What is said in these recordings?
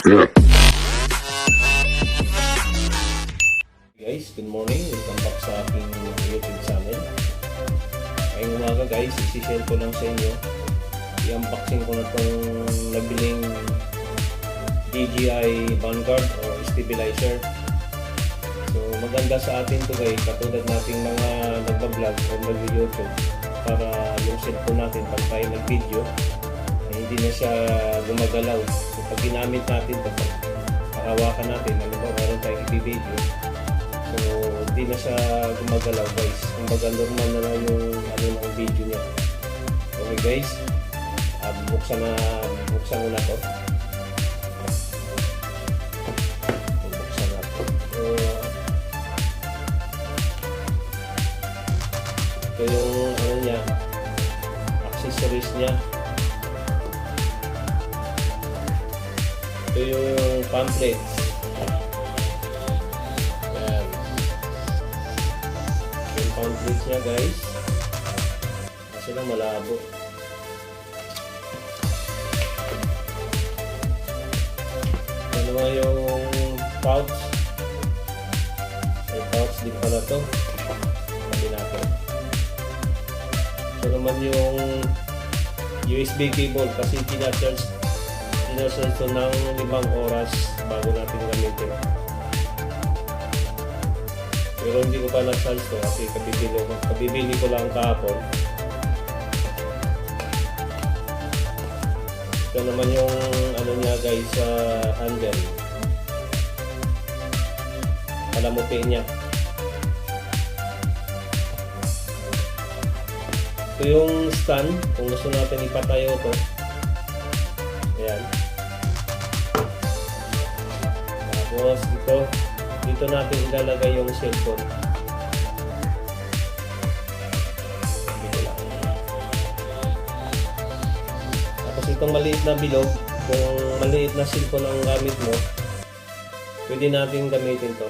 Guys, good morning. Welcome back sa aking YouTube channel. Ngayong umaga guys, isi-share ko lang sa inyo. I-unboxing ko na itong nabiling DJI Vanguard or stabilizer. So maganda sa atin to guys, katulad nating mga nagbablog o nag-YouTube, para yung cellphone natin pag tayo nag-video ay hindi na siya gumagalaw. So pag ginamit natin ito, hawakan natin, ano ba, meron tayong i-video, so hindi na siya gumagalaw guys. Kumbaga normal na lang yung ano ng video niya. Okay guys, buksan ko na to. Buksan na to. Ito yung ano niya, accessories niya. Ito yung pamphlets. Ayan. Yung pamphlets niya guys. Kasi lang malabo. Ano nga yung pouch. May pouch din pala to. Sabi natin. Ito naman yung USB cable kasi tina-charge ito ng 5 oras bago natin gamitin. Pero hindi ko pa na-charge to kasi kabibili ko lang kahapon. Ito naman yung ano niya guys, sa handle. Palamuti niya. Ito yung stand kung gusto natin ipatayo to. Ayan. Tapos dito natin ilalagay yung cellphone. Dito lang. Tapos itong maliit na bilog, kung maliit na cellphone ang gamit mo, pwede natin gamitin to.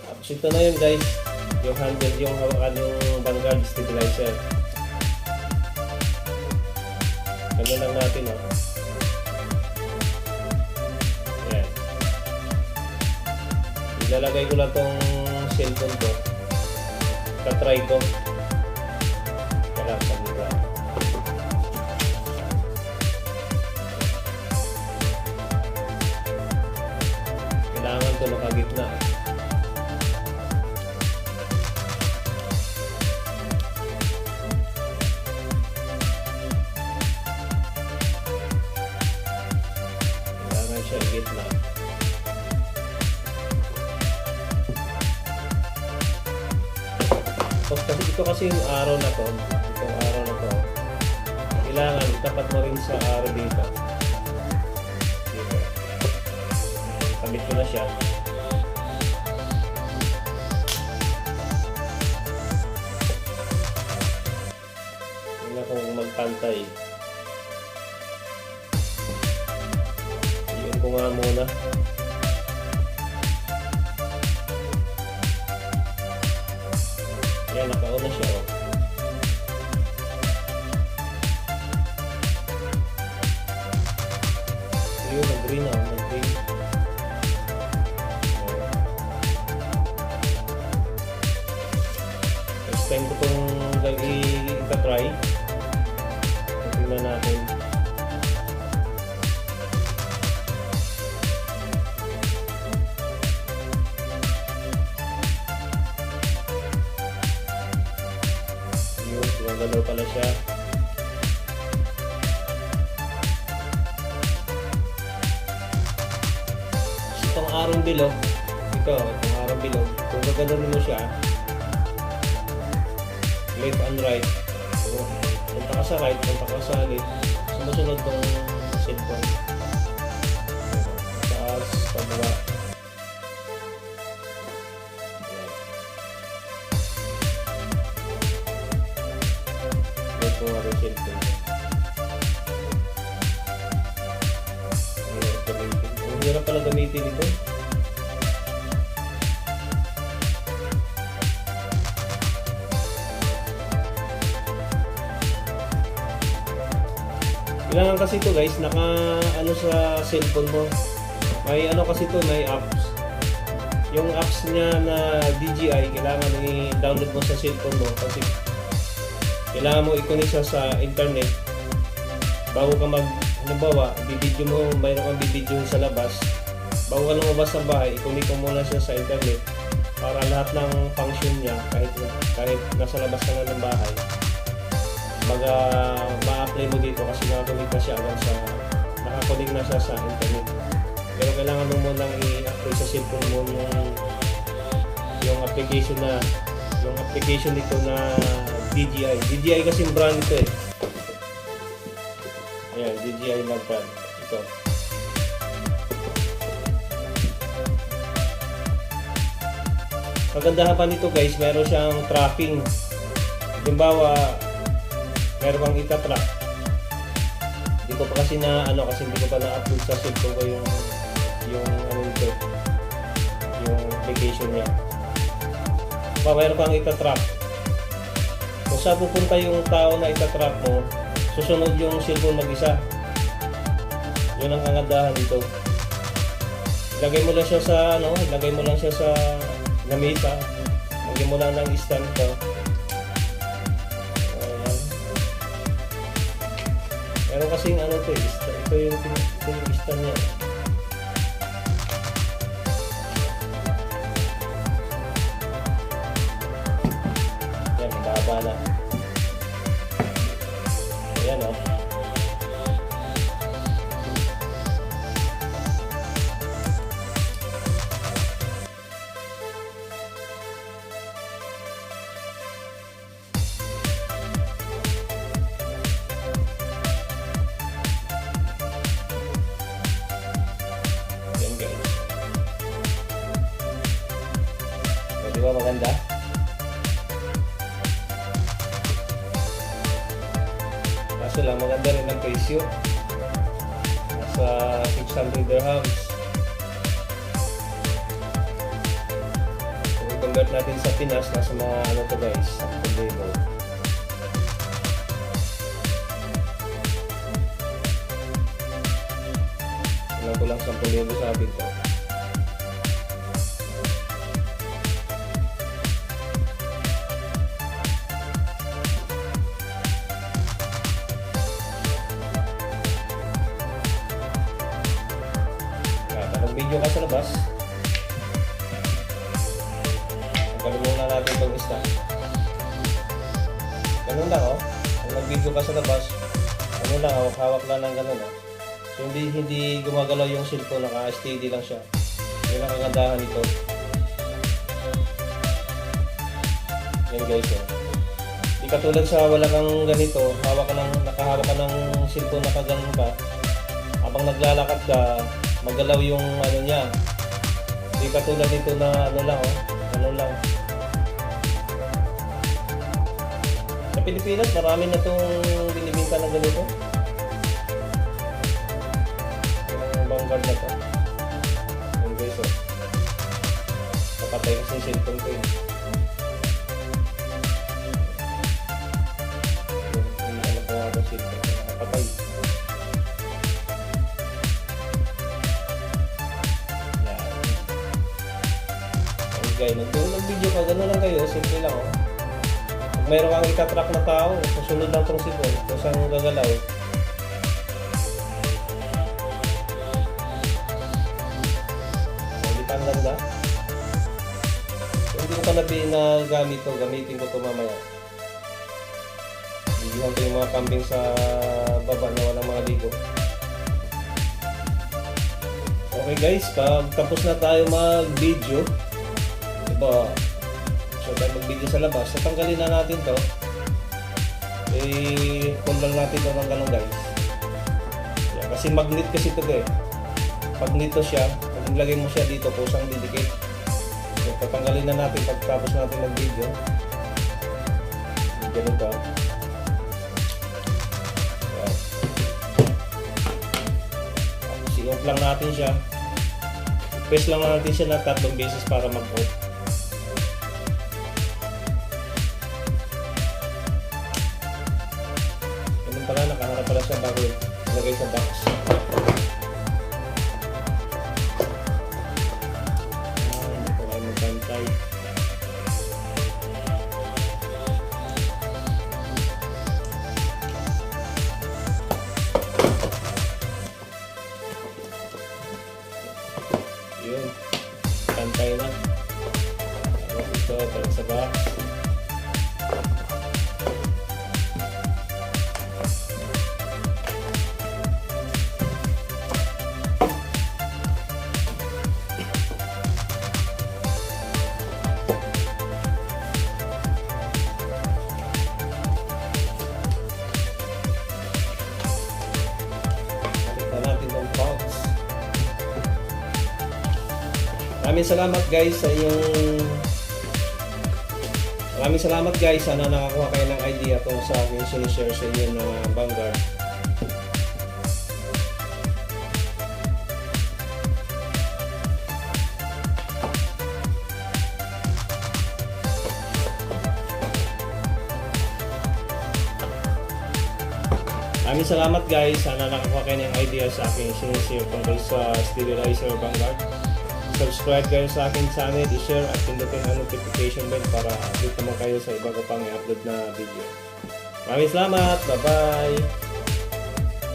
Tapos ito na yun guys, yung handle, yung hawakan yung Vanguard stabilizer. Ganyan lang natin oh. Ayan. Ilalagay ko lang tong cellphone ko. Tatry ko. Wala sa gitna. Kailangan to nakagitna. Siya gitna. Ito kasi yung araw na to, itong araw na to, kailangan itapat mo rin sa araw dito. Kabit ko na siya. Tingnan kung magpantay. Ko nga muna. Ayan, nakauna siya oh. Ayun, nag-green oh, nag-green. First time ko itong i-try. Tingnan natin. Galaw pala siya. Itong arong bilog, itong arong bilog, kung gagano'n mo siya, left and right, punta ka sa right, punta ka sa left, sumusunod tong cellphone. Taas, pababa. Kung ano yung cellphone ko. Ang hirap pala gamitin ito. Kailangan kasi to guys, naka ano sa cellphone mo. May ano kasi to, may apps. Yung apps niya na DJI, kailangan i-download mo sa cellphone mo kasi kailangan mo i-connect siya sa internet bago ka halimbawa, bibidyo mo, mayroon kang bibidyo sa labas. Bago ka lumabas ng bahay, i-connect mo muna siya sa internet para lahat ng function niya, kahit nasa labas ka na ng bahay, ma-apply mo dito kasi nakakonect na siya agad nakakonect na siya sa internet. Pero kailangan mo munang i-apply sa cellphone mo yung application nito na DJI. DJI kasi yung brand ito eh. Ayan, DJI na brand. Ito. Kagandahan pa nito guys, meron siyang tracking. Halimbawa, meron kang ita-track. Hindi ko pa kasi kasi hindi ko pa na-upload sa cellphone ko yung ano nito, yung application niya. Meron kang ita-track. Kung saan pupunta yung tao na ita-track mo, susunod yung cellphone mag-isa. Yun ang kagandahan dito. Ilagay mo lang siya sa lamesa. Lagyan mo lang ng stand ko. Meron kasing ano to eh. Ito yung stand niya. Yan, baba na. Ayan o. Di ba maganda? Kaso lang maganda rin ang presyo. Nasa 600 dirhams. Kung i-convert natin sa Pinas, nasa mga ano to guys, 10,000. Ilan ko lang 10,000 sa atin to. Video ka sa labas, tanggalin muna natin itong stand. Ganun lang kung nag-video ka sa labas, ganun lang hawak lang ng ganun So hindi gumagalaw yung cellphone, naka-steady lang siya. Yun ang kagandahan nito. Yan guys Di katulad sa wala kang ganito, nakahawak ka ng cellphone na kaganon ka, habang naglalakad ka, magalaw yung ano niya. Hindi katulad nito na ano lang. Sa Pilipinas, marami na itong binibinta ng ganito. Yung Vanguard na to. Yung guys Kapatay kasi yung cellphone ko Yung ano ko nga itong cellphone ko. Nakapatay. Guys, nag-video ka, gano'n lang kayo, simple lang Pag mayroon kang itatrack na tao, susunod lang itong sipon, kung saan gagalaw. Hindi pa ang ganda. Kung hindi ko pa nagamit ito, gamitin ko ito mamaya. Bigyan ko yung mga kambing sa baba na walang mga ligo. Okay guys, tapos na tayo mag-video. So dahil mag-video sa labas, natanggalin na natin to. Hold lang natin ito ng ganun guys. Kasi magnet kasi ito Pag nito siya, pag nilagay mo siya dito, kusang didikit. So tatanggalin na natin pagkatapos natin mag-video. Ganun ka. I-off lang natin siya. Press lang natin siya na 3 beses para mag-off. Ganun pala, nakaharap pala siya bago ilagay sa box. Hindi ko kayo magpantay. Yun, pantay na. Tapos ito, balik sa box. Balikan natin ng box. Maraming salamat guys. Sana nakakuha kayo ng idea kung sa akin sinishare sa inyo na Vanguard. Maraming salamat guys. Sana nakakuha kayo ng idea sa akin sinishare tungkol sa stabilizer Vanguard. Subscribe kayo sa akin channel, i-share at pindutin ang notification bell para update naman kayo sa iba ko pang i-upload na video. Maraming salamat! Bye-bye!